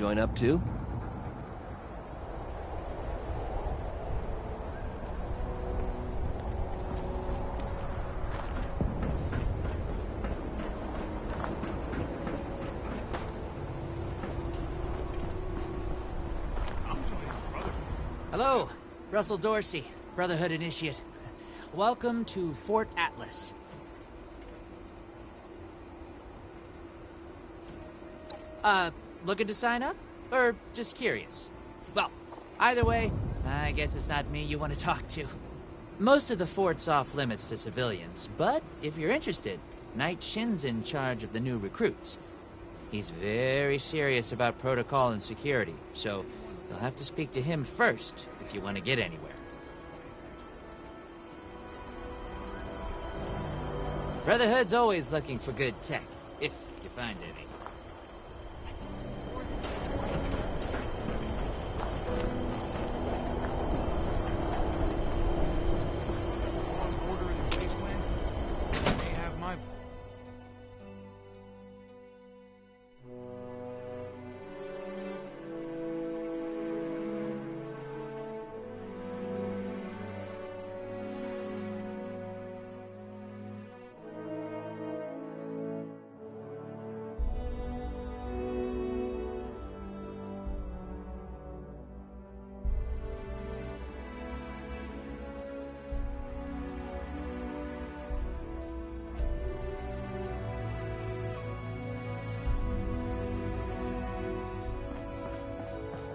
join up too? Hello, Russell Dorsey, Brotherhood Initiate. Welcome to Fort Atlas. Looking to sign up? Or just curious? Well, either way, I guess it's not me you want to talk to. Most of the fort's off limits to civilians, but if you're interested, Knight Shin's in charge of the new recruits. He's very serious about protocol and security, so you'll have to speak to him first if you want to get anywhere. Brotherhood's always looking for good tech, if you find any.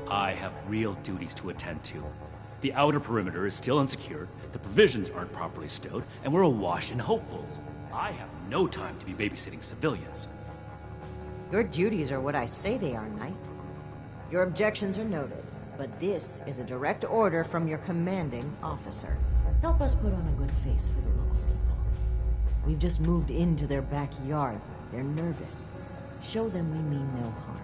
I have real duties to attend to. The outer perimeter is still unsecured, the provisions aren't properly stowed, and we're awash in hopefuls. I have no time to be babysitting civilians. Your duties are what I say they are, Knight. Your objections are noted, but this is a direct order from your commanding officer. Help us put on a good face for the local people. We've just moved into their backyard. They're nervous. Show them we mean no harm.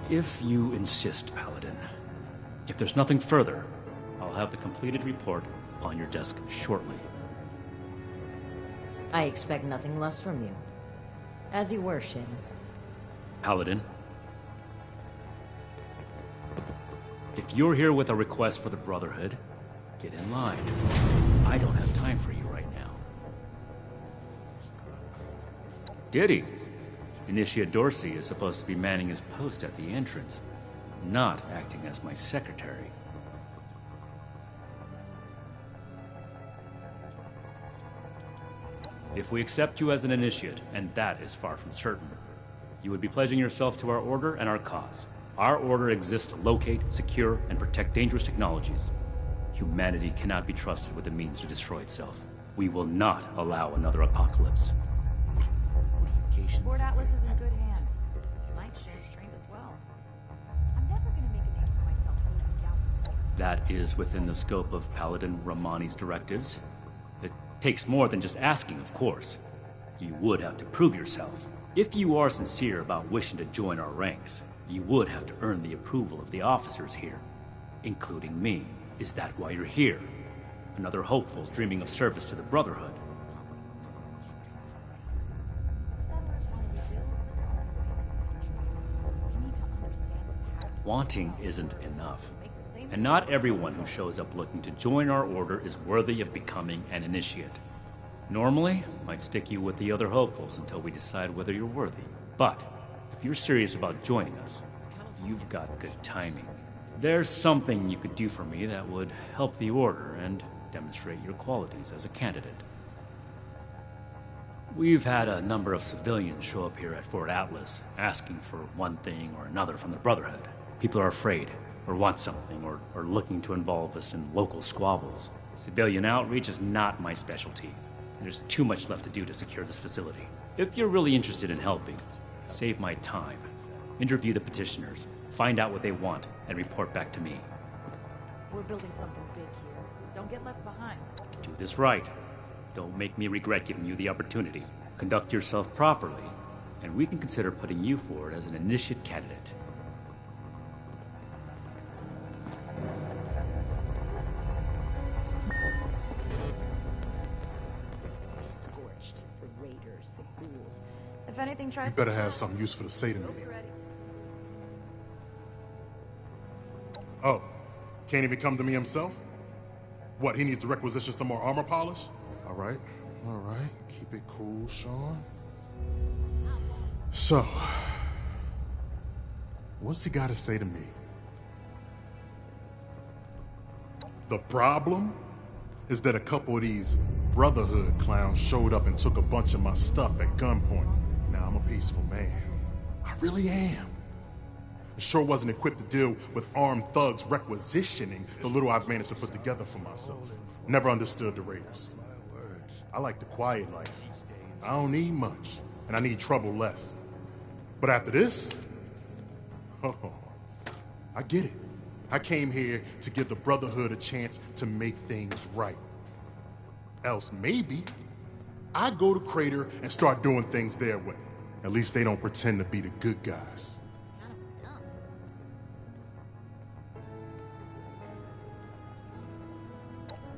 If you insist, Paladin. If there's nothing further, I'll have the completed report on your desk shortly. I expect nothing less from you. As you were, Shin. Paladin. If you're here with a request for the Brotherhood, get in line. I don't have time for you right now. Did he? Initiate Dorsey is supposed to be manning his post at the entrance, not acting as my secretary. If we accept you as an initiate, and that is far from certain, you would be pledging yourself to our order and our cause. Our order exists to locate, secure, and protect dangerous technologies. Humanity cannot be trusted with the means to destroy itself. We will not allow another apocalypse. Fort Atlas is in good hands. Knight Shin's trained as well. I'm never gonna make a name for myself holding down. That is within the scope of Paladin Romani's directives. It takes more than just asking, of course. You would have to prove yourself. If you are sincere about wishing to join our ranks, you would have to earn the approval of the officers here, including me. Is that why you're here? Another hopeful dreaming of service to the Brotherhood? Wanting isn't enough. And not everyone who shows up looking to join our order is worthy of becoming an initiate. Normally, I'd stick you with the other hopefuls until we decide whether you're worthy. But if you're serious about joining us, you've got good timing. There's something you could do for me that would help the order and demonstrate your qualities as a candidate. We've had a number of civilians show up here at Fort Atlas, asking for one thing or another from the Brotherhood. People are afraid, or want something, or looking to involve us in local squabbles. Civilian outreach is not my specialty. There's too much left to do to secure this facility. If you're really interested in helping, save my time. Interview the petitioners, find out what they want, and report back to me. We're building something big here. Don't get left behind. Do this right. Don't make me regret giving you the opportunity. Conduct yourself properly, and we can consider putting you forward as an initiate candidate. They're scorched. The raiders, the ghouls. If anything tries You better have something useful to say to me. Oh, can't even come to me himself? What, he needs to requisition some more armor polish? All right. Keep it cool, Sean. So, what's he got to say to me? The problem is that a couple of these Brotherhood clowns showed up and took a bunch of my stuff at gunpoint. Now, I'm a peaceful man. I really am. I sure wasn't equipped to deal with armed thugs requisitioning the little I've managed to put together for myself. Never understood the Raiders. I like the quiet life. I don't need much, and I need trouble less. But after this, oh, I get it. I came here to give the Brotherhood a chance to make things right. Else maybe I go to Crater and start doing things their way. At least they don't pretend to be the good guys.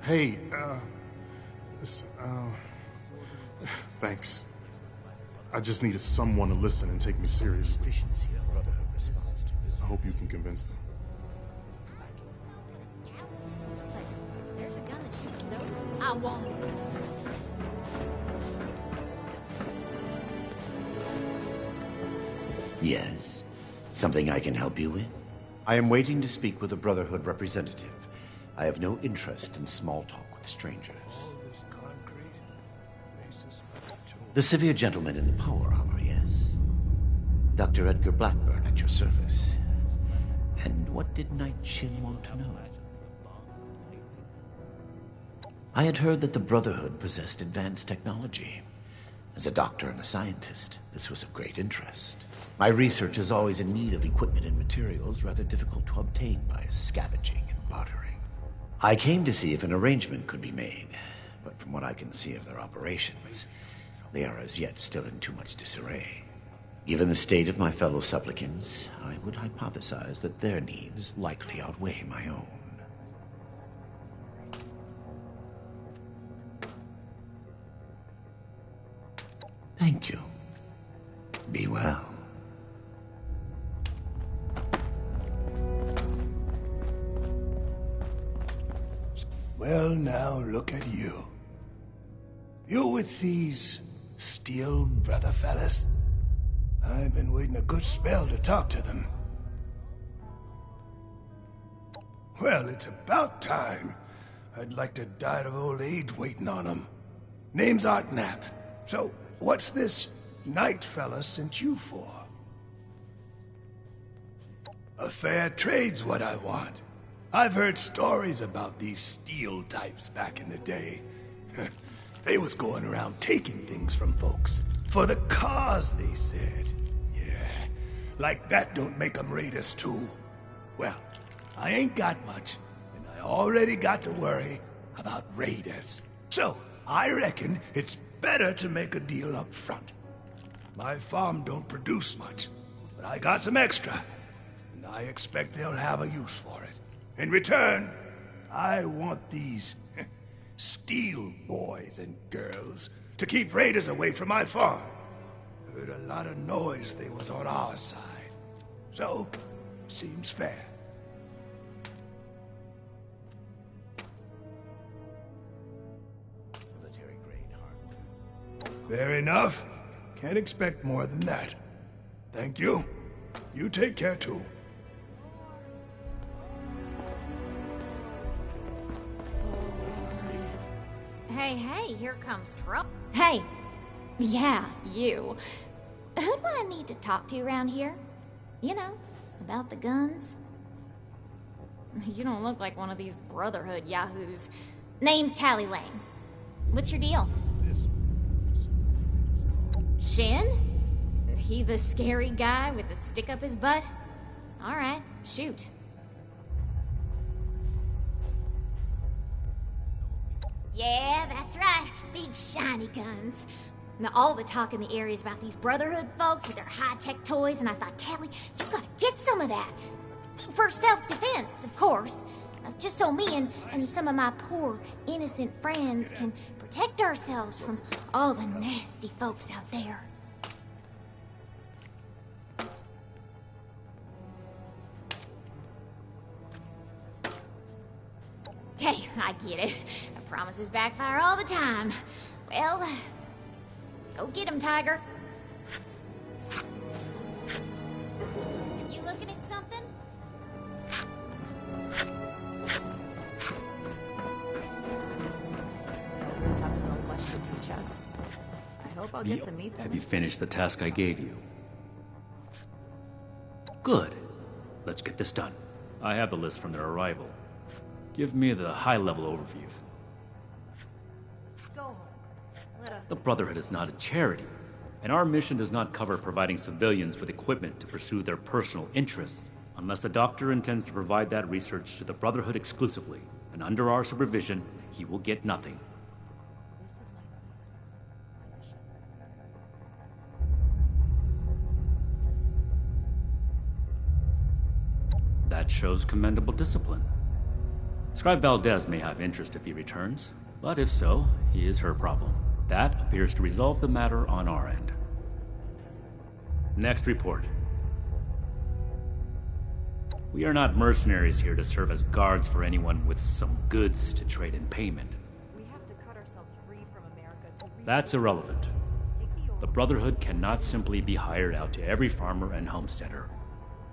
Hey, thanks. I just needed someone to listen and take me seriously. I hope you can convince them. There's a gun that shoots those. I want it. Yes? Something I can help you with? I am waiting to speak with a Brotherhood representative. I have no interest in small talk with strangers. The severe gentleman in the power armor, yes? Dr. Edgar Blackburn at your service. And what did Knight Shin want to know? I had heard that the Brotherhood possessed advanced technology. As a doctor and a scientist, this was of great interest. My research is always in need of equipment and materials rather difficult to obtain by scavenging and bartering. I came to see if an arrangement could be made, but from what I can see of their operations, they are as yet still in too much disarray. Given the state of my fellow supplicants, I would hypothesize that their needs likely outweigh my own. Thank you. Be well. Well, now look at you. You with these Steel brother fellas? I've been waiting a good spell to talk to them. Well, it's about time. I'd like to die of old age waiting on them. Name's Art Knapp. So, what's this Knight fella sent you for? A fair trade's what I want. I've heard stories about these Steel types back in the day. They was going around taking things from folks. For the cause, they said. Yeah, like that don't make them raiders too. Well, I ain't got much, and I already got to worry about raiders. So, I reckon it's better to make a deal up front. My farm don't produce much, but I got some extra, and I expect they'll have a use for it. In return, I want these Steel boys and girls to keep raiders away from my farm. Heard a lot of noise they was on our side. So, seems fair. Military-grade hardware. Fair enough. Can't expect more than that. Thank you. You take care, too. Hey, here comes trouble. Hey, yeah, you. Who do I need to talk to around here? You know, about the guns? You don't look like one of these Brotherhood yahoos. Name's Tally Lane. What's your deal? Shin? He the scary guy with the stick up his butt? Alright, shoot. Yeah, that's right. Big shiny guns. Now, all the talk in the area is about these Brotherhood folks with their high-tech toys, and I thought, Tally, you gotta get some of that. For self-defense, of course. Just so me and some of my poor, innocent friends can protect ourselves from all the nasty folks out there. get it. Promises backfire all the time. Well, go get him, Tiger. You looking at something? Others have so much to teach us. I hope I'll get to meet them. Have you finished the task I gave you? Good. Let's get this done. I have the list from their arrival. Give me the high-level overview. Go home. Let us. The Brotherhood is not a charity, and our mission does not cover providing civilians with equipment to pursue their personal interests, unless the Doctor intends to provide that research to the Brotherhood exclusively, and under our supervision, he will get nothing. This is my place. My mission. That shows commendable discipline. Scribe Valdez may have interest if he returns, but if so, he is her problem. That appears to resolve the matter on our end. Next report. We are not mercenaries here to serve as guards for anyone with some goods to trade in payment. We have to cut ourselves free from America to That's irrelevant. take the old. The Brotherhood cannot simply be hired out to every farmer and homesteader.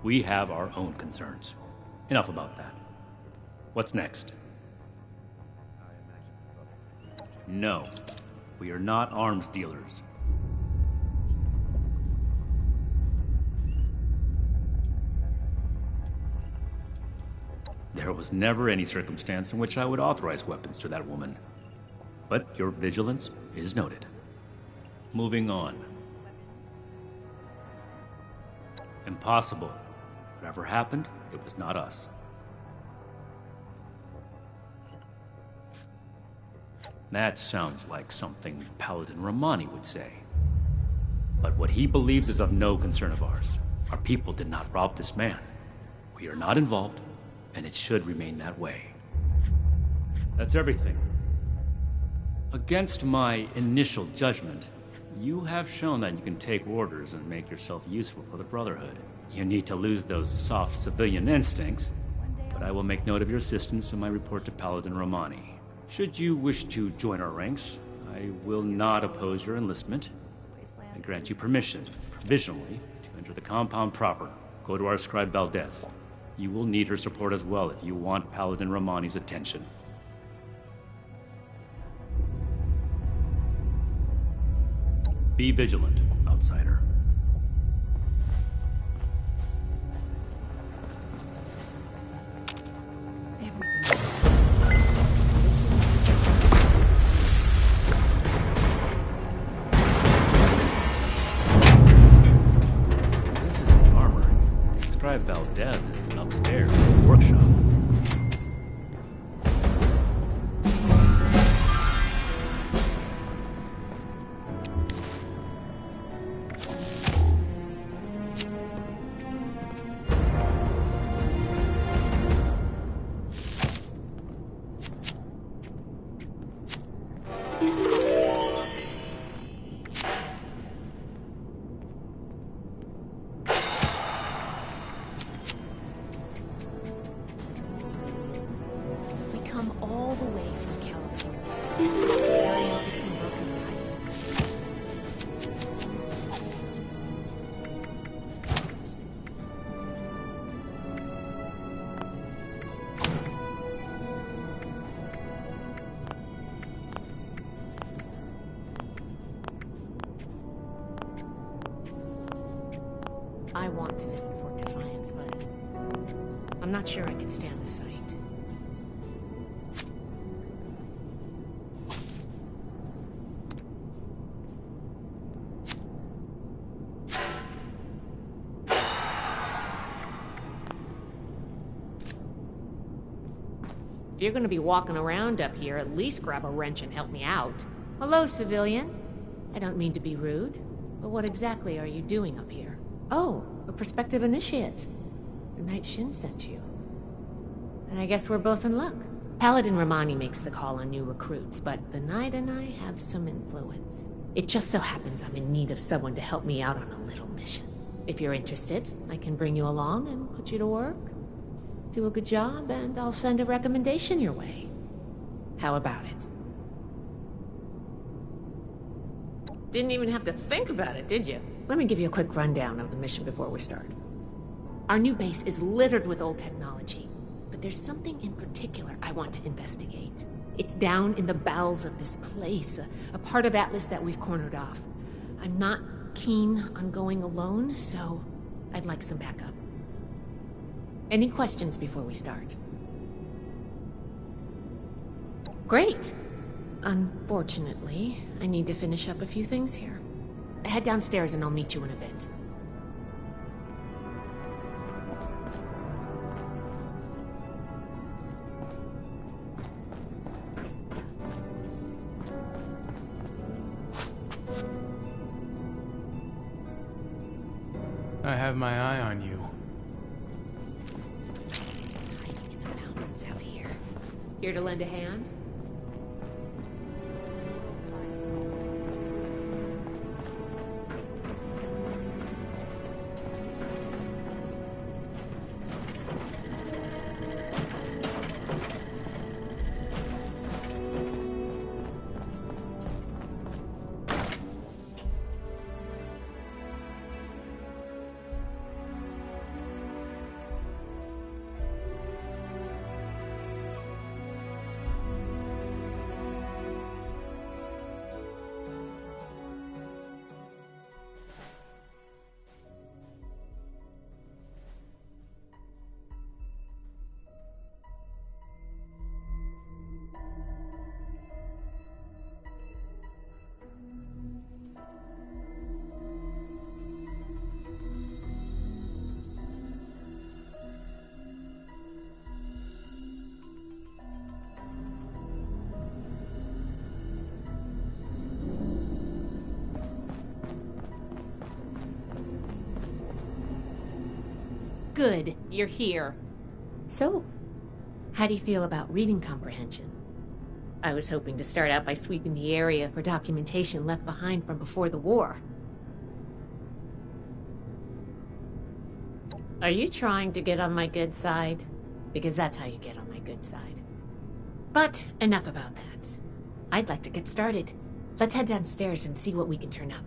We have our own concerns. Enough about that. What's next? No, we are not arms dealers. There was never any circumstance in which I would authorize weapons to that woman. But your vigilance is noted. Moving on. Impossible. Whatever happened, it was not us. That sounds like something Paladin Romani would say. But what he believes is of no concern of ours. Our people did not rob this man. We are not involved, and it should remain that way. That's everything. Against my initial judgment, you have shown that you can take orders and make yourself useful for the Brotherhood. You need to lose those soft civilian instincts, but I will make note of your assistance in my report to Paladin Romani. Should you wish to join our ranks, I will not oppose your enlistment. I grant you permission, provisionally, to enter the compound proper. Go to our scribe Valdez. You will need her support as well if you want Paladin Romani's attention. Be vigilant, outsider. This is the armory. Scribe Valdez is upstairs in the workshop. We come all the way from California. Burial fixing broken pipes. I want to visit Fort Defiance, but I'm not sure I could stand the sight. If you're gonna be walking around up here, at least grab a wrench and help me out. Hello, civilian. I don't mean to be rude, but what exactly are you doing up here? Oh, a prospective initiate. The Knight Shin sent you. And I guess we're both in luck. Paladin Romani makes the call on new recruits, but the Knight and I have some influence. It just so happens I'm in need of someone to help me out on a little mission. If you're interested, I can bring you along and put you to work. Do a good job, and I'll send a recommendation your way. How about it? Didn't even have to think about it, did you? Let me give you a quick rundown of the mission before we start. Our new base is littered with old technology, but there's something in particular I want to investigate. It's down in the bowels of this place, a part of Atlas that we've cornered off. I'm not keen on going alone, so I'd like some backup. Any questions before we start? Great! Unfortunately, I need to finish up a few things here. Head downstairs and I'll meet you in a bit. I have my eye on you. Hiding in the mountains out here. Here to lend a hand? Good, you're here. So, how do you feel about reading comprehension? I was hoping to start out by sweeping the area for documentation left behind from before the war. Are you trying to get on my good side? Because that's how you get on my good side. But enough about that. I'd like to get started. Let's head downstairs and see what we can turn up.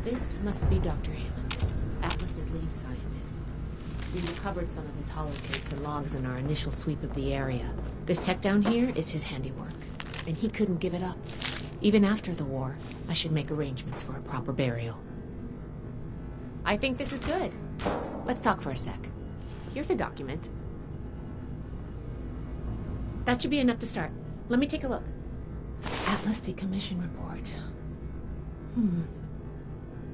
This must be Dr. Hammond, Atlas's lead scientist. We recovered some of his holotapes and logs in our initial sweep of the area. This tech down here is his handiwork, and he couldn't give it up. Even after the war, I should make arrangements for a proper burial. I think this is good. Let's talk for a sec. Here's a document. That should be enough to start. Let me take a look. Atlas decommission report.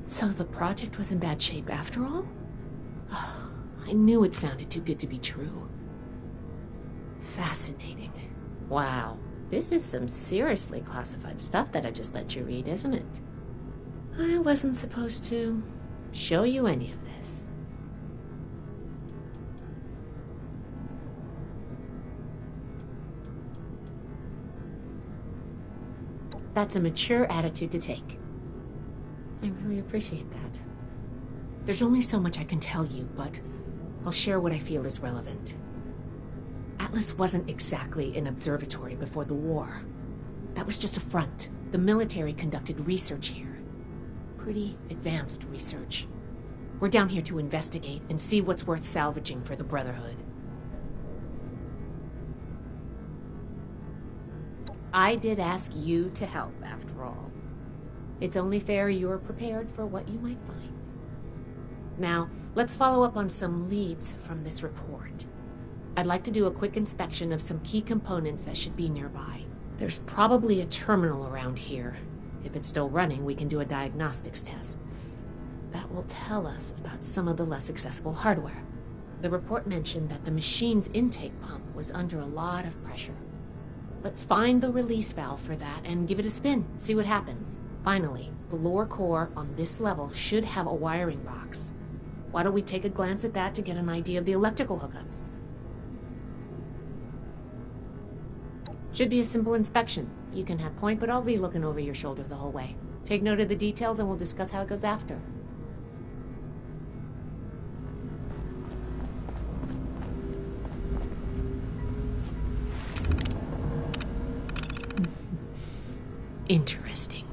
So the project was in bad shape after all? Oh, I knew it sounded too good to be true. Fascinating. Wow, this is some seriously classified stuff that I just let you read, isn't it? I wasn't supposed to show you any of this. That's a mature attitude to take. I really appreciate that. There's only so much I can tell you, but I'll share what I feel is relevant. Atlas wasn't exactly an observatory before the war. That was just a front. The military conducted research here. Pretty advanced research. We're down here to investigate and see what's worth salvaging for the Brotherhood. I did ask you to help, after all. It's only fair you're prepared for what you might find. Now, let's follow up on some leads from this report. I'd like to do a quick inspection of some key components that should be nearby. There's probably a terminal around here. If it's still running, we can do a diagnostics test. That will tell us about some of the less accessible hardware. The report mentioned that the machine's intake pump was under a lot of pressure. Let's find the release valve for that and give it a spin, see what happens. Finally, the lower core on this level should have a wiring box. Why don't we take a glance at that to get an idea of the electrical hookups? Should be a simple inspection. You can have point, but I'll be looking over your shoulder the whole way. Take note of the details and we'll discuss how it goes after. Interesting.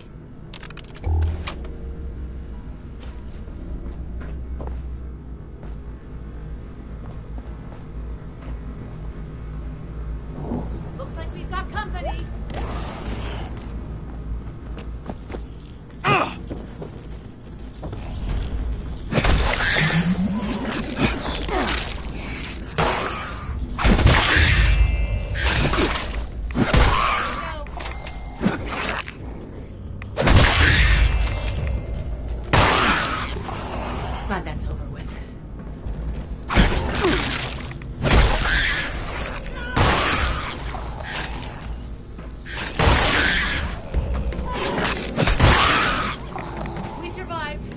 Looks like we've got company. Glad that's over with. We survived.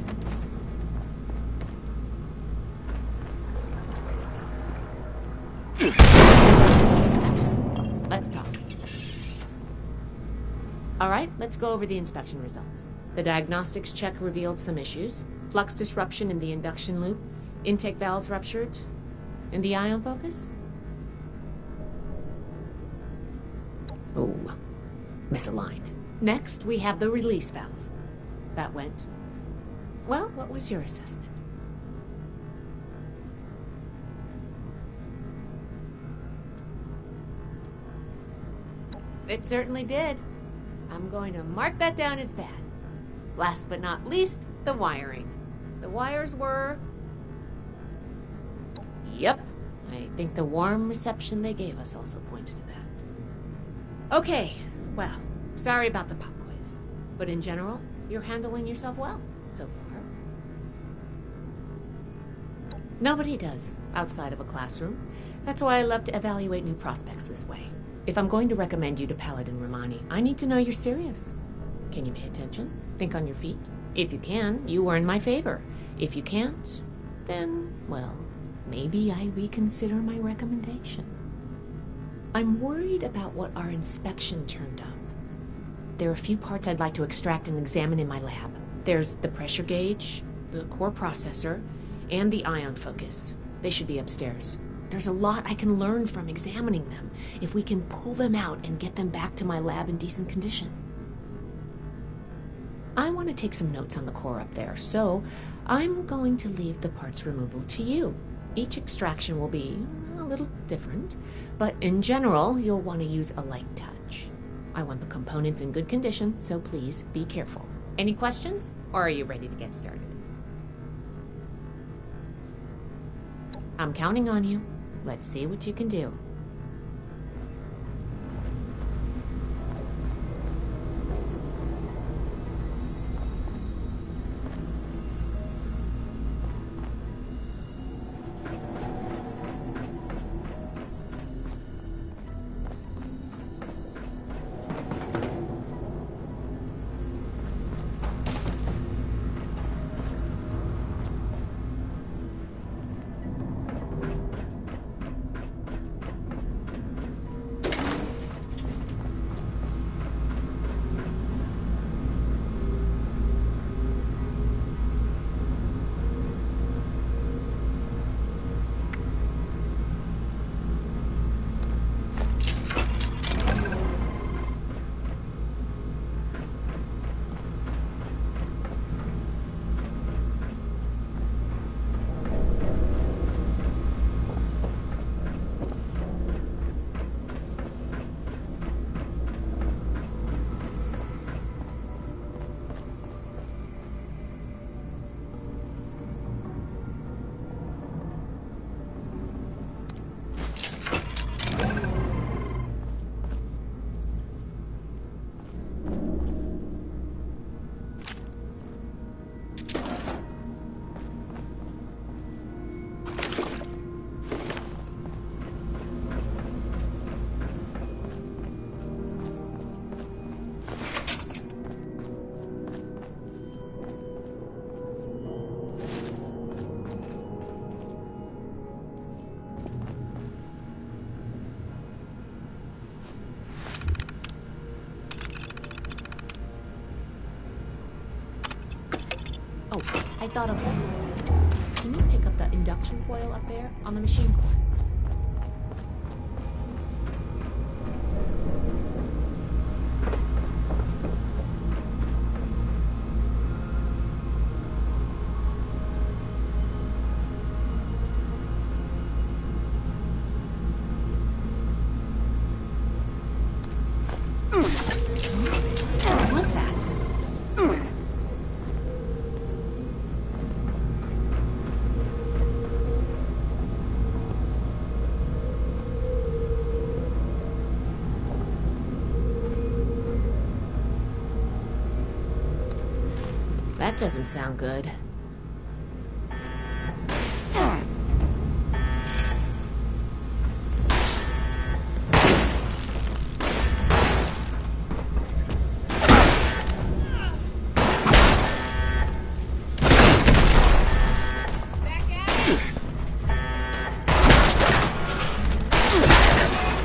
Let's talk. All right, let's go over the inspection results. The diagnostics check revealed some issues. Flux disruption in the induction loop, intake valves ruptured, and the ion focus? Oh, misaligned. Next, we have the release valve. That went. Well, what was your assessment? It certainly did. I'm going to mark that down as bad. Last but not least, the wiring. The wires were... Yep. I think the warm reception they gave us also points to that. Okay, well, sorry about the pop quiz. But in general, you're handling yourself well so far. Nobody does, outside of a classroom. That's why I love to evaluate new prospects this way. If I'm going to recommend you to Paladin Romani, I need to know you're serious. Can you pay attention? Think on your feet? If you can, you are in my favor. If you can't, then, well, maybe I reconsider my recommendation. I'm worried about what our inspection turned up. There are a few parts I'd like to extract and examine in my lab. There's the pressure gauge, the core processor, and the ion focus. They should be upstairs. There's a lot I can learn from examining them if we can pull them out and get them back to my lab in decent condition. I want to take some notes on the core up there, so I'm going to leave the parts removal to you. Each extraction will be a little different, but in general, you'll want to use a light touch. I want the components in good condition, so please be careful. Any questions, or are you ready to get started? I'm counting on you. Let's see what you can do. I thought of one. Can you pick up the induction coil up there on the machine core? What's that? That doesn't sound good.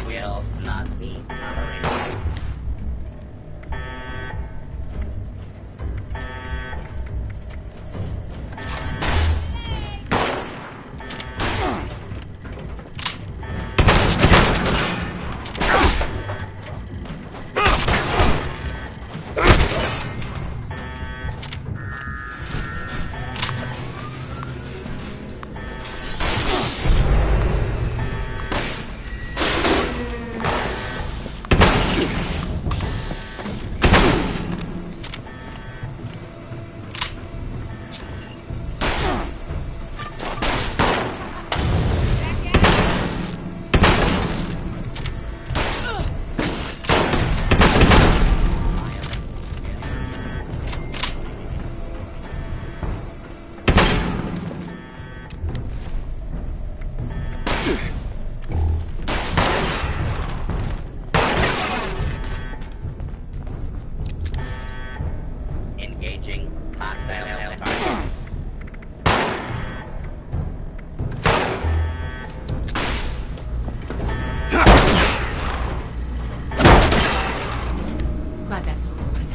Will not be tolerated. Engaging hostile target. Glad that's over with.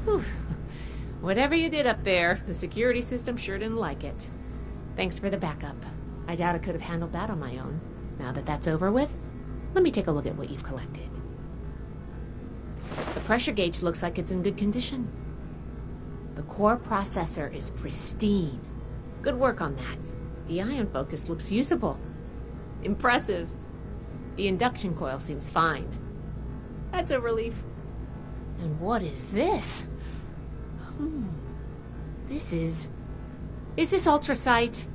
Whew. Whatever you did up there, the security system sure didn't like it. Thanks for the backup. I doubt I could have handled that on my own. Now that that's over with, let me take a look at what you've collected. The pressure gauge looks like it's in good condition. The core processor is pristine. Good work on that. The ion focus looks usable. Impressive. The induction coil seems fine. That's a relief. And what is this? Is this ultrasight?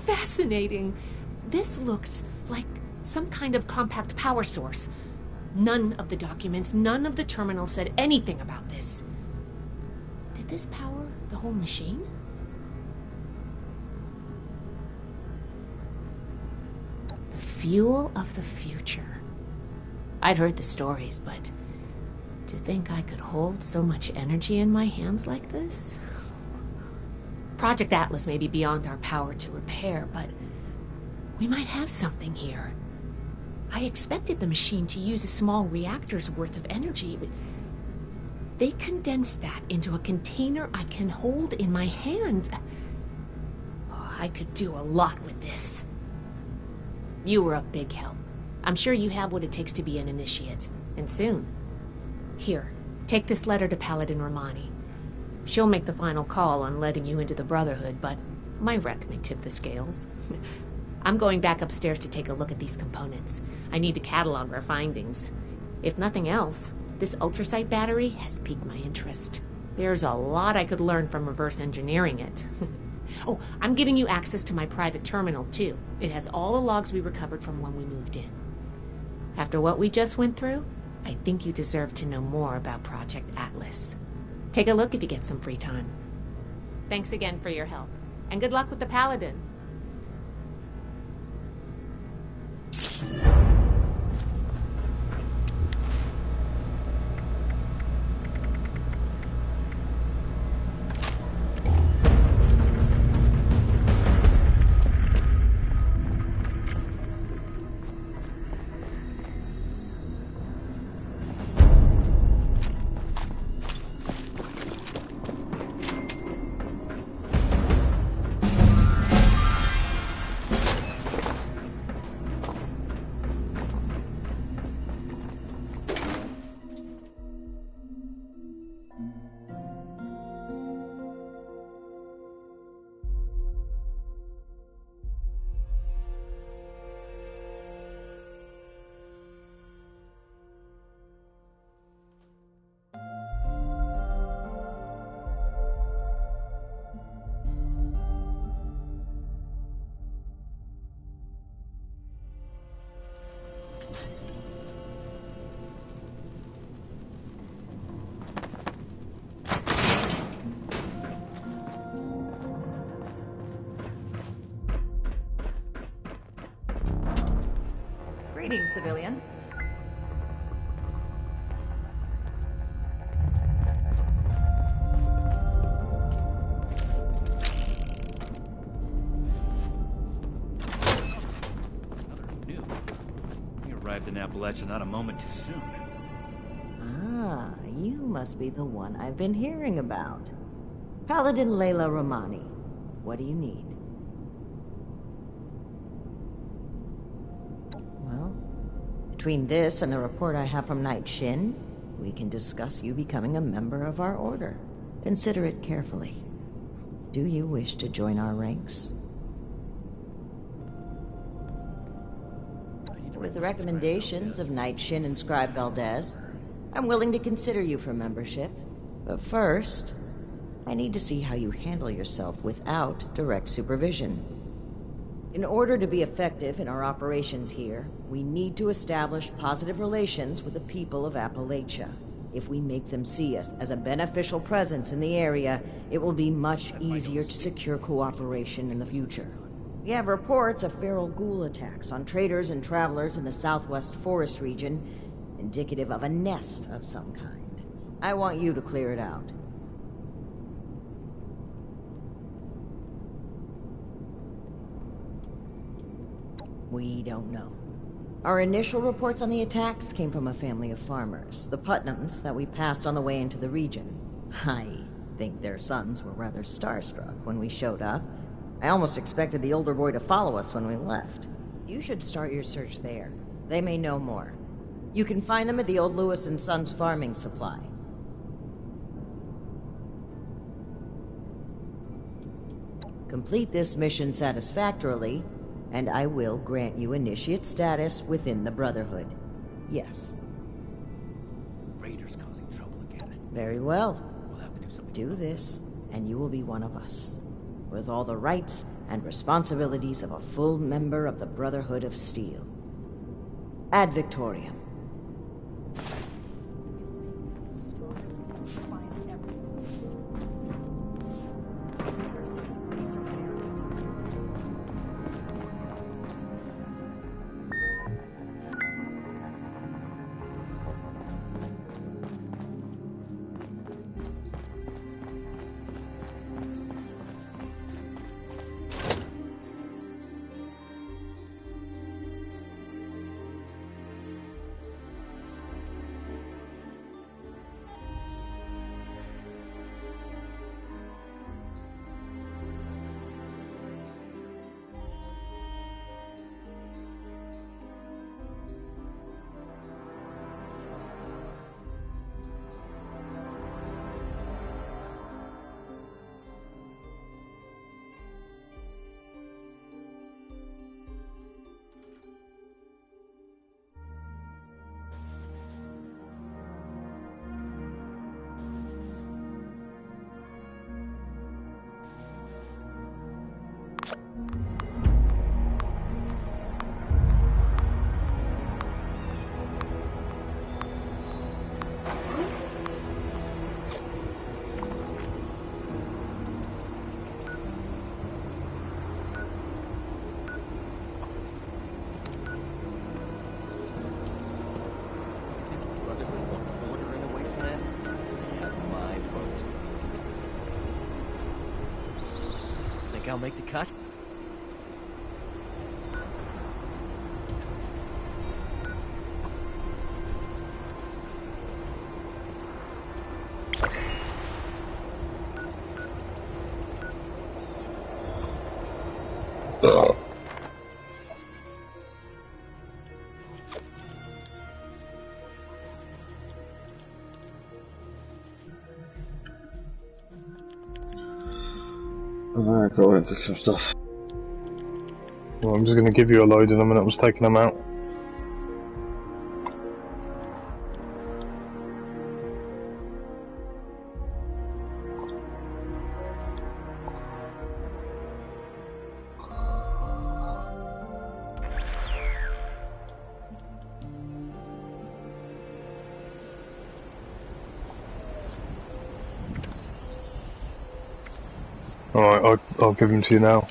Fascinating. This looks like some kind of compact power source. None of the documents, none of the terminals said anything about this. Did this power the whole machine? The fuel of the future. I'd heard the stories, but to think I could hold so much energy in my hands like this? Project Atlas may be beyond our power to repair, but we might have something here. I expected the machine to use a small reactor's worth of energy, but they condensed that into a container I can hold in my hands. Oh, I could do a lot with this. You were a big help. I'm sure you have what it takes to be an initiate, and soon. Here, take this letter to Paladin Romani. She'll make the final call on letting you into the Brotherhood, but my wreck may tip the scales. I'm going back upstairs to take a look at these components. I need to catalog our findings. If nothing else, this ultrasight battery has piqued my interest. There's a lot I could learn from reverse engineering it. Oh, I'm giving you access to my private terminal, too. It has all the logs we recovered from when we moved in. After what we just went through, I think you deserve to know more about Project Atlas. Take a look if you get some free time. Thanks again for your help, and good luck with the Paladin. Greetings, civilian. Another new. You arrived in Appalachia not a moment too soon. Ah, you must be the one I've been hearing about. Paladin Layla Romani. What do you need? Well, between this and the report I have from Knight Shin, we can discuss you becoming a member of our order. Consider it carefully. Do you wish to join our ranks? With the recommendations of Knight Shin and Scribe Valdez, I'm willing to consider you for membership. But first, I need to see how you handle yourself without direct supervision. In order to be effective in our operations here, we need to establish positive relations with the people of Appalachia. If we make them see us as a beneficial presence in the area, it will be much easier to secure cooperation in the future. We have reports of feral ghoul attacks on traders and travelers in the southwest forest region, indicative of a nest of some kind. I want you to clear it out. We don't know. Our initial reports on the attacks came from a family of farmers, the Putnams, that we passed on the way into the region. I think their sons were rather starstruck when we showed up. I almost expected the older boy to follow us when we left. You should start your search there. They may know more. You can find them at the old Lewis and Sons farming supply. Complete this mission satisfactorily, and I will grant you initiate status within the Brotherhood. Yes. Raiders causing trouble again. Very well. We'll have to do something. Do this, and you will be one of us, with all the rights and responsibilities of a full member of the Brotherhood of Steel. Ad Victoriam. Think I'll make the cut? Alright, go and pick some stuff. Well, I'm just going to give you a load in a minute. I was taking them out. Alright, I'll give them to you now.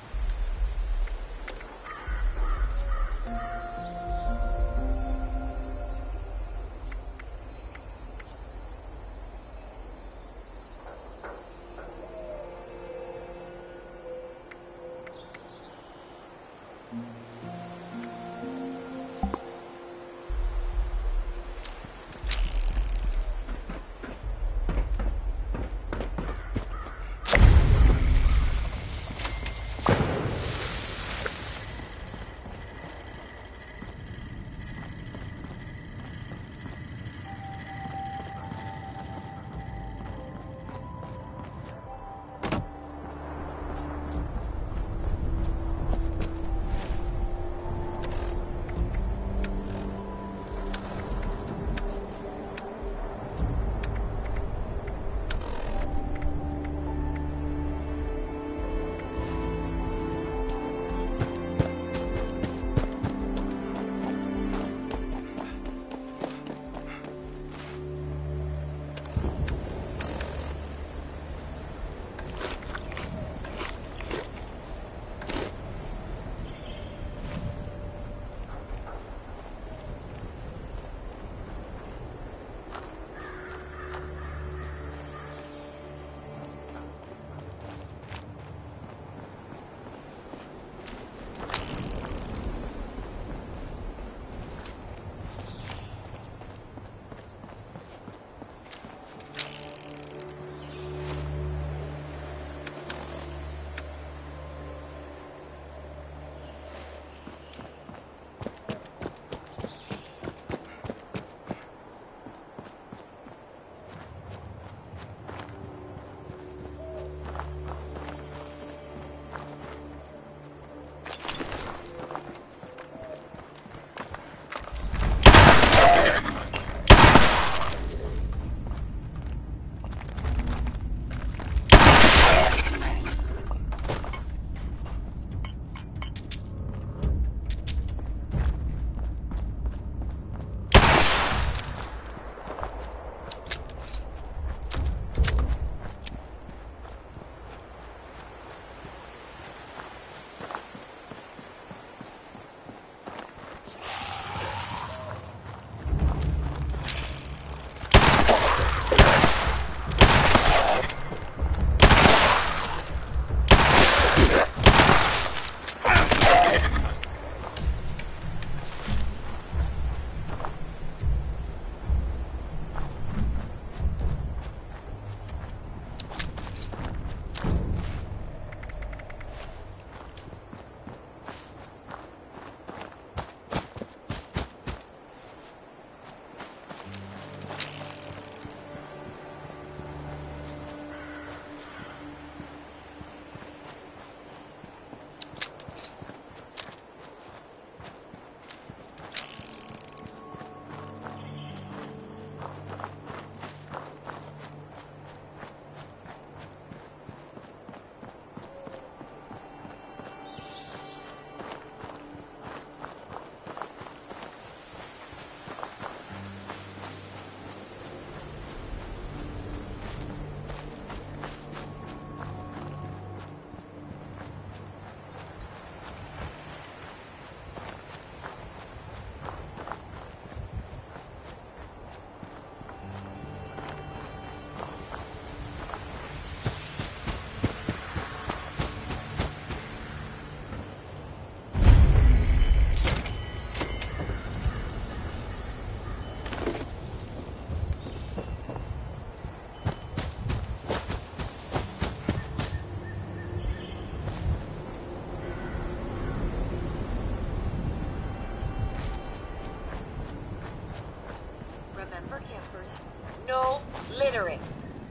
considering.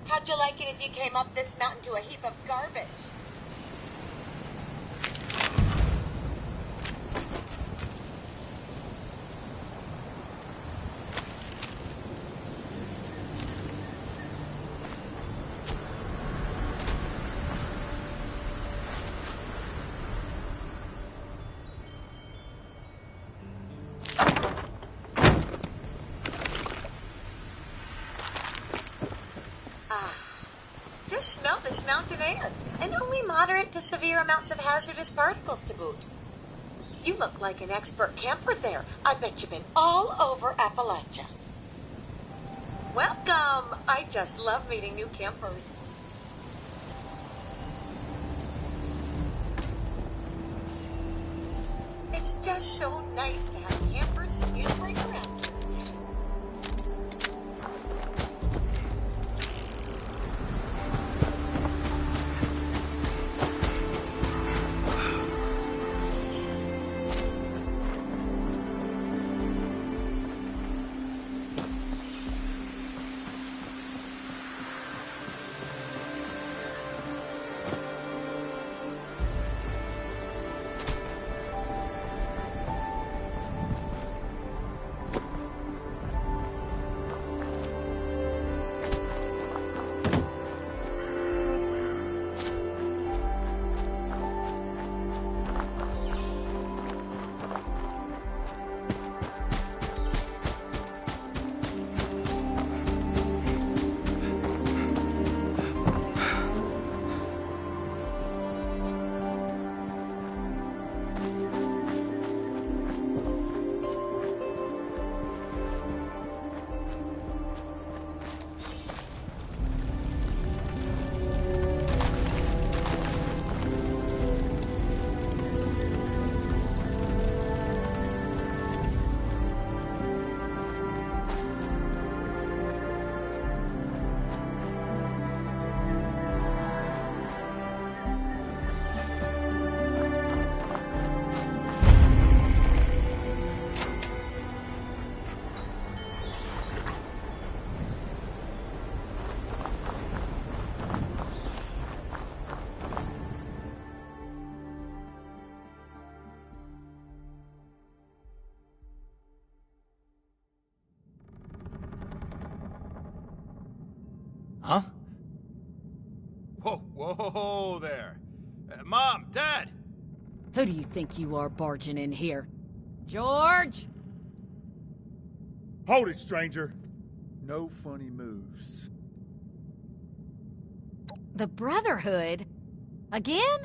How'd you like it if you came up this mountain to a heap of garbage? Just smell this mountain air, and only moderate to severe amounts of hazardous particles to boot. You look like an expert camper there. I bet you've been all over Appalachia. Welcome! I just love meeting new campers. It's just so nice to have campers scampering around here. Huh? Whoa there. Mom, Dad! Who do you think you are barging in here? George? Hold it, stranger. No funny moves. The Brotherhood? Again?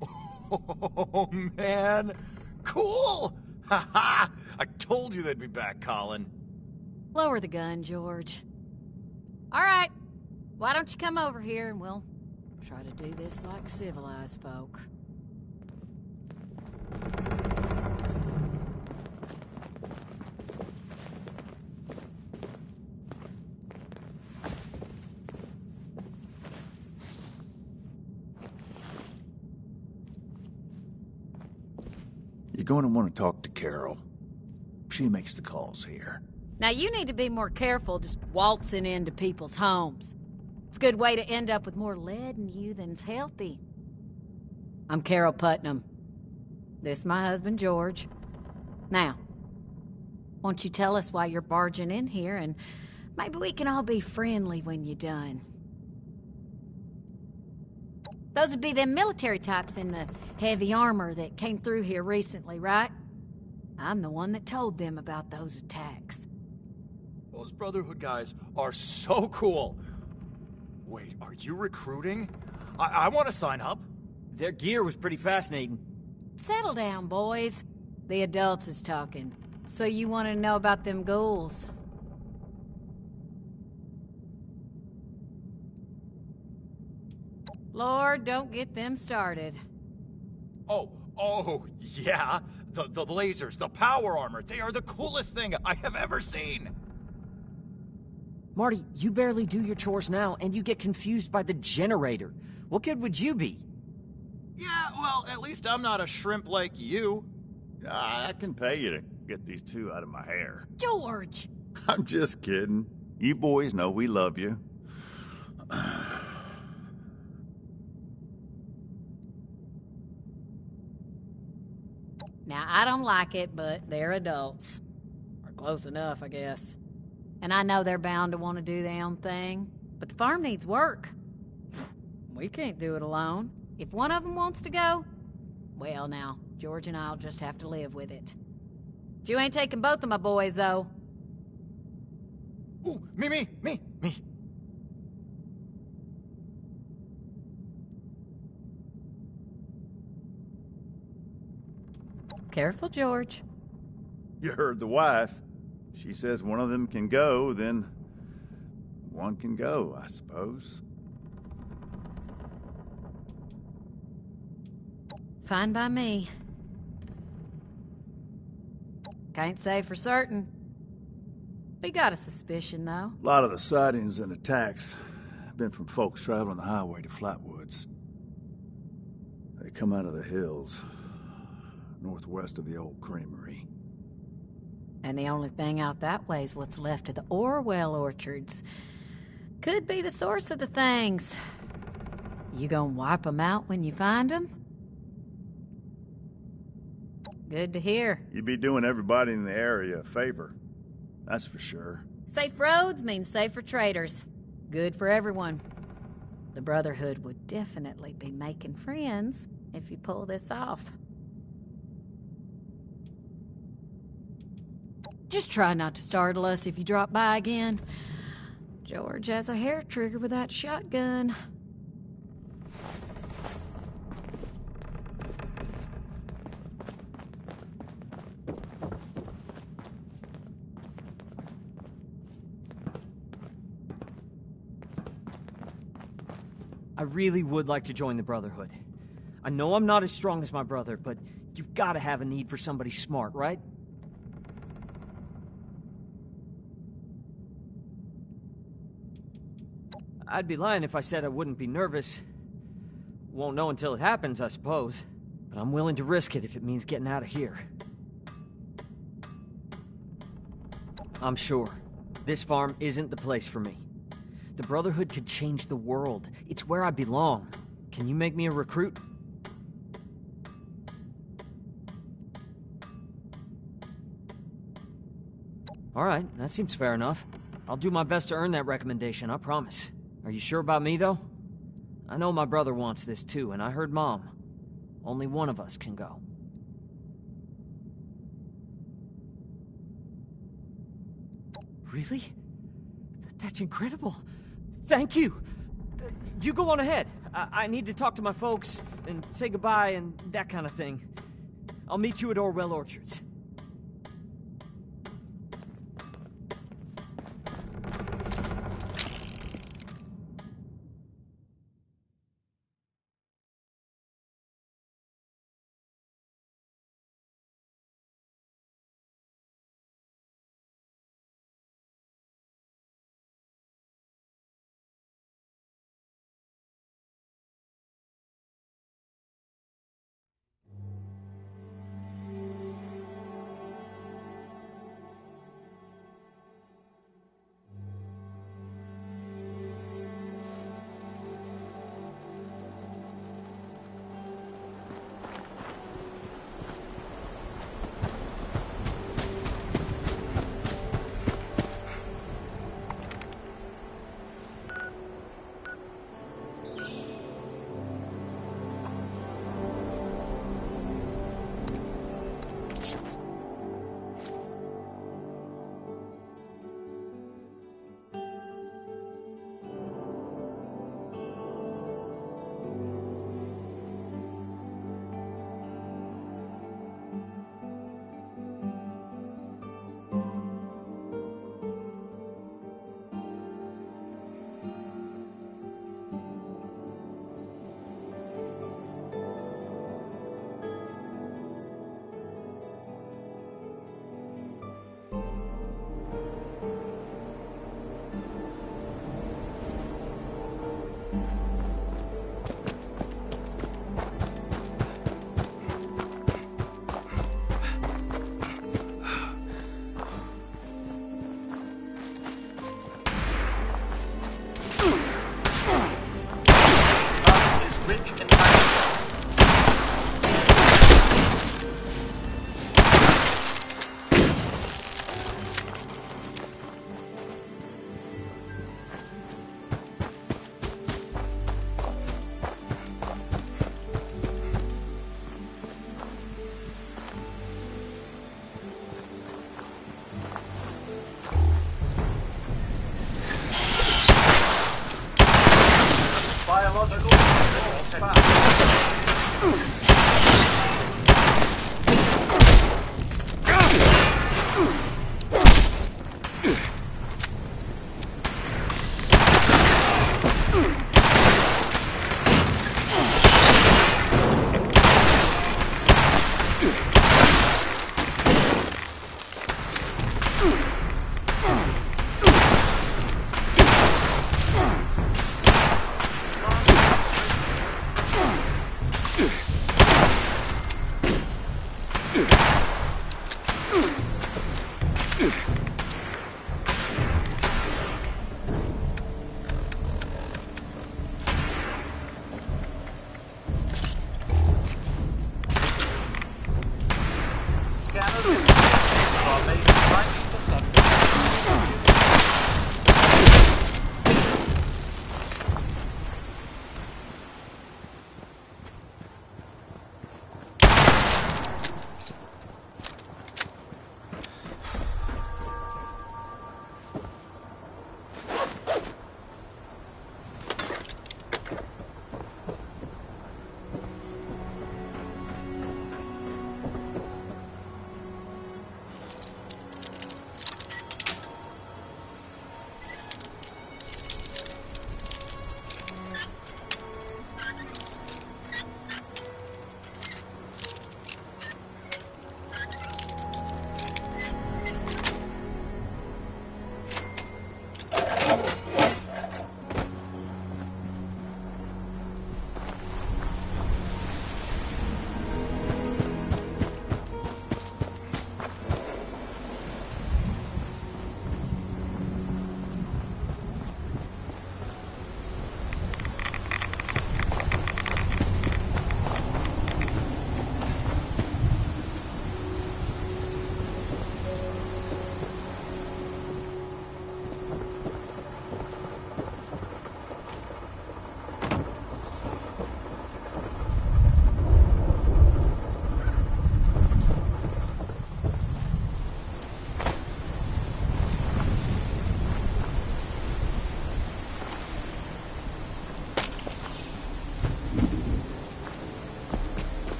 Oh, man. Cool! Ha! I told you they'd be back, Colin. Lower the gun, George. All right. Why don't you come over here and we'll try to do this like civilized folk. You're going to want to talk to Carol. She makes the calls here. Now you need to be more careful just waltzing into people's homes. It's a good way to end up with more lead in you than's healthy. I'm Carol Putnam. This is my husband, George. Now, won't you tell us why you're barging in here, and maybe we can all be friendly when you're done. Those would be them military types in the heavy armor that came through here recently, right? I'm the one that told them about those attacks. Those Brotherhood guys are so cool. Wait, are you recruiting? I want to sign up. Their gear was pretty fascinating. Settle down, boys. The adults is talking. So you want to know about them ghouls? Lord, don't get them started. Oh, yeah. The lasers, the power armor, they are the coolest thing I have ever seen. Marty, you barely do your chores now, and you get confused by the generator. What good would you be? Yeah, well, at least I'm not a shrimp like you. I can pay you to get these two out of my hair. George! I'm just kidding. You boys know we love you. Now, I don't like it, but they're adults. Or close enough, I guess. And I know they're bound to want to do their own thing, but the farm needs work. We can't do it alone. If one of them wants to go, well now, George and I'll just have to live with it. But you ain't taking both of my boys, though. Ooh, me. Careful, George. You heard the wife. She says one of them can go, then one can go, I suppose. Fine by me. Can't say for certain. We got a suspicion, though. A lot of the sightings and attacks have been from folks traveling the highway to Flatwoods. They come out of the hills, northwest of the old creamery. And the only thing out that way is what's left of the Orwell orchards. Could be the source of the things. You gonna wipe them out when you find them? Good to hear. You'd be doing everybody in the area a favor. That's for sure. Safe roads means safer traders. Good for everyone. The Brotherhood would definitely be making friends if you pull this off. Just try not to startle us if you drop by again. George has a hair trigger with that shotgun. I really would like to join the Brotherhood. I know I'm not as strong as my brother, but you've got to have a need for somebody smart, right? I'd be lying if I said I wouldn't be nervous. Won't know until it happens, I suppose. But I'm willing to risk it if it means getting out of here. I'm sure this farm isn't the place for me. The Brotherhood could change the world. It's where I belong. Can you make me a recruit? All right, that seems fair enough. I'll do my best to earn that recommendation, I promise. Are you sure about me, though? I know my brother wants this too, and I heard Mom. Only one of us can go. Really? That's incredible. Thank you. You go on ahead. I need to talk to my folks and say goodbye and that kind of thing. I'll meet you at Orwell Orchards.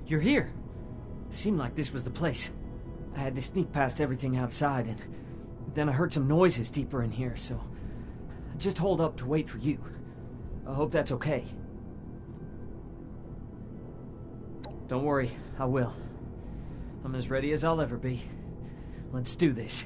You're here. Seemed like this was the place. I had to sneak past everything outside, and then I heard some noises deeper in here, so I just holed up to wait for you. I hope that's okay. Don't worry, I will. I'm as ready as I'll ever be. Let's do this.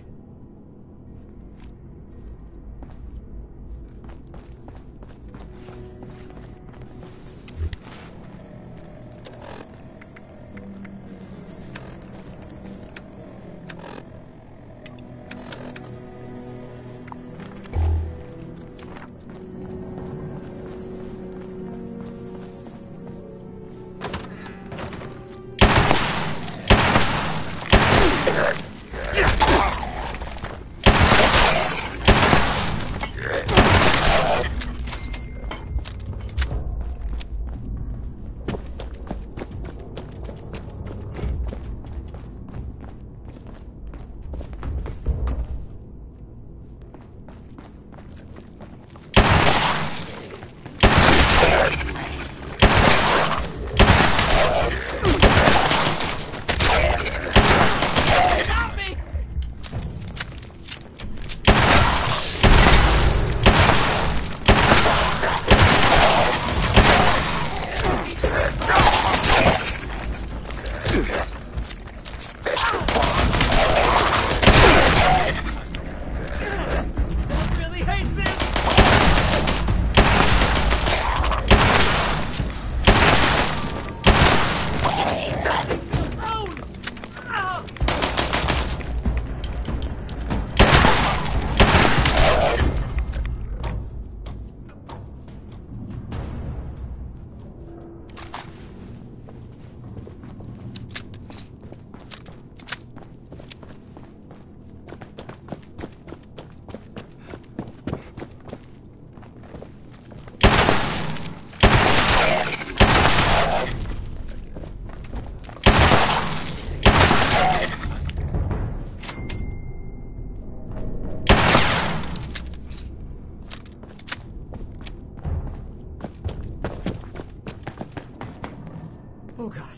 Oh, God.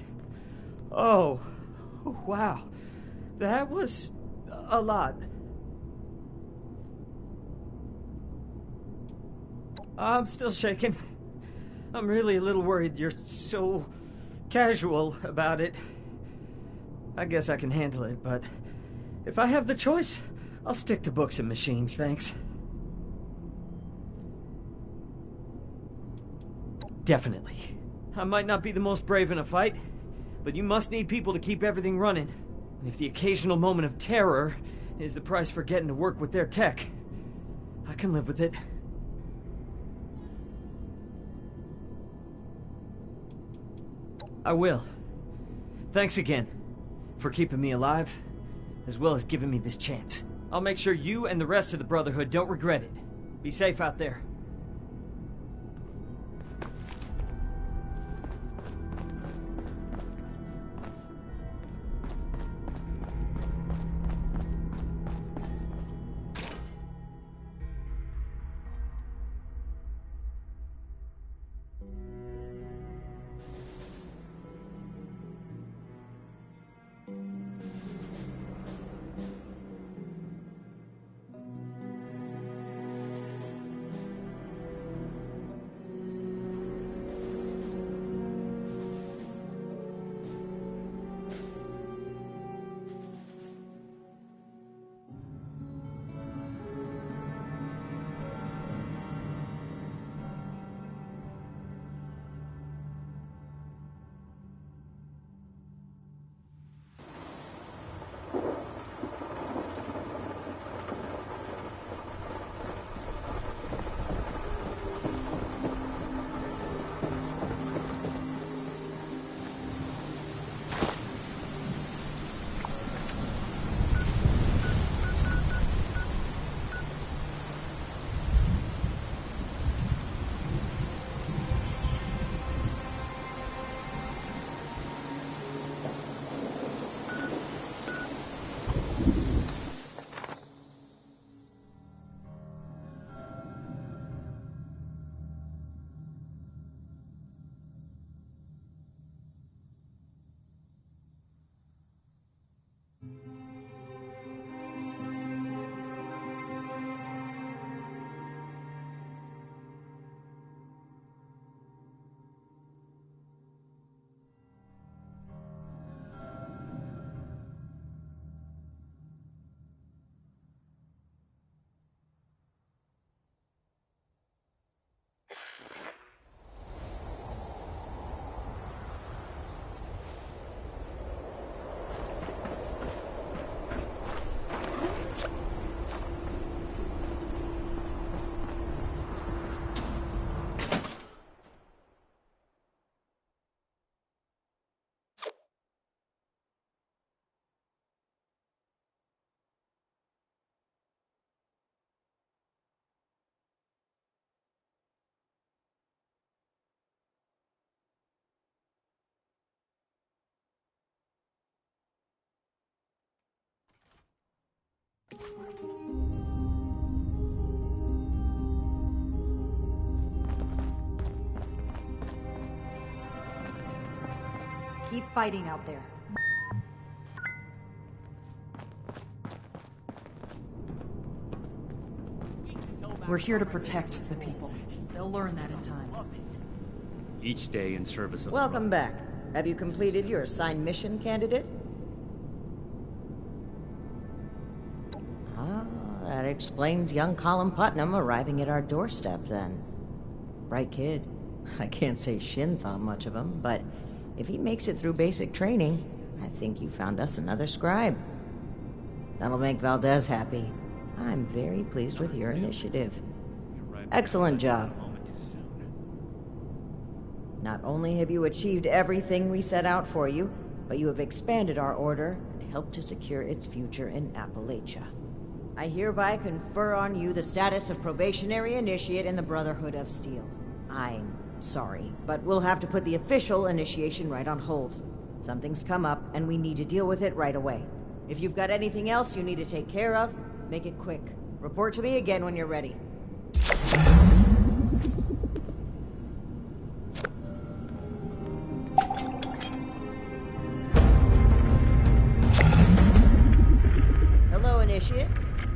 Oh, wow. That was a lot. I'm still shaking. I'm really a little worried you're so casual about it. I guess I can handle it, but if I have the choice, I'll stick to books and machines, thanks. Definitely. I might not be the most brave in a fight, but you must need people to keep everything running. And if the occasional moment of terror is the price for getting to work with their tech, I can live with it. I will. Thanks again for keeping me alive, as well as giving me this chance. I'll make sure you and the rest of the Brotherhood don't regret it. Be safe out there. Keep fighting out there. We're here to protect the people. They'll learn that in time. Each day in service of... Welcome back. Have you completed your assigned mission, candidate? Ah, that explains young Colin Putnam arriving at our doorstep then. Bright kid. I can't say Shin thought much of him, but if he makes it through basic training, I think you found us another scribe. That'll make Valdez happy. I'm very pleased with your initiative. Excellent job. Not only have you achieved everything we set out for you, but you have expanded our order and helped to secure its future in Appalachia. I hereby confer on you the status of probationary initiate in the Brotherhood of Steel. I'm sorry, but we'll have to put the official initiation right on hold. Something's come up, and we need to deal with it right away. If you've got anything else you need to take care of, make it quick. Report to me again when you're ready. Hello, Initiate.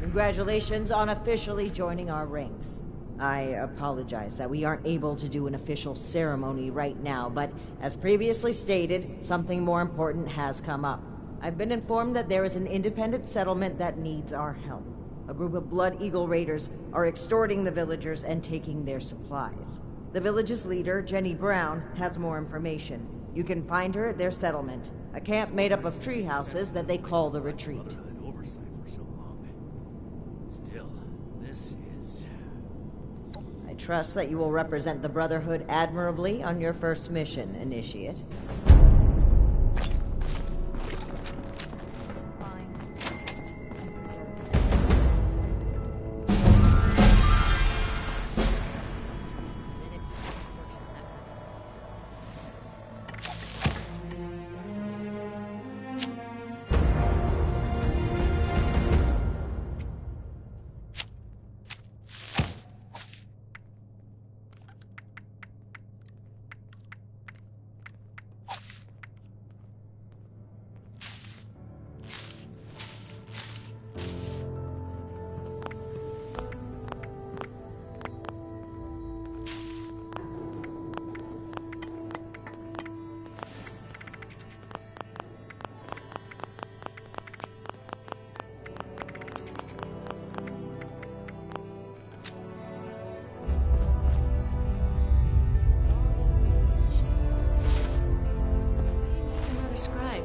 Congratulations on officially joining our ranks. I apologize that we aren't able to do an official ceremony right now, but as previously stated, something more important has come up. I've been informed that there is an independent settlement that needs our help. A group of Blood Eagle raiders are extorting the villagers and taking their supplies. The village's leader, Jenny Brown, has more information. You can find her at their settlement, a camp made up of tree houses that they call the Retreat. Oversight for so long. Still, this is... I trust that you will represent the Brotherhood admirably on your first mission, Initiate.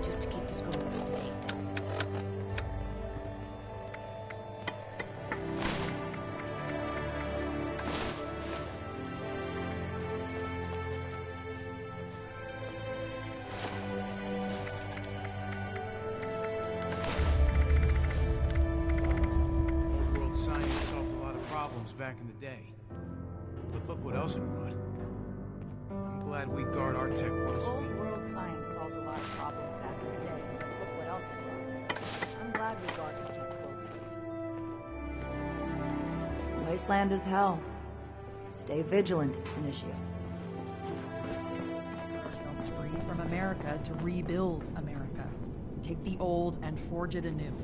Just to keep the scrolls up to date. Old world science solved a lot of problems back in the day. But look what else it brought. I'm glad we guard our tech closely. Old world science solved a lot of problems back in the day, but look what else it brought. I'm glad we guard our tech closely. Wasteland is hell. Stay vigilant, Initiate. Ourselves free from America to rebuild America. Take the old and forge it anew.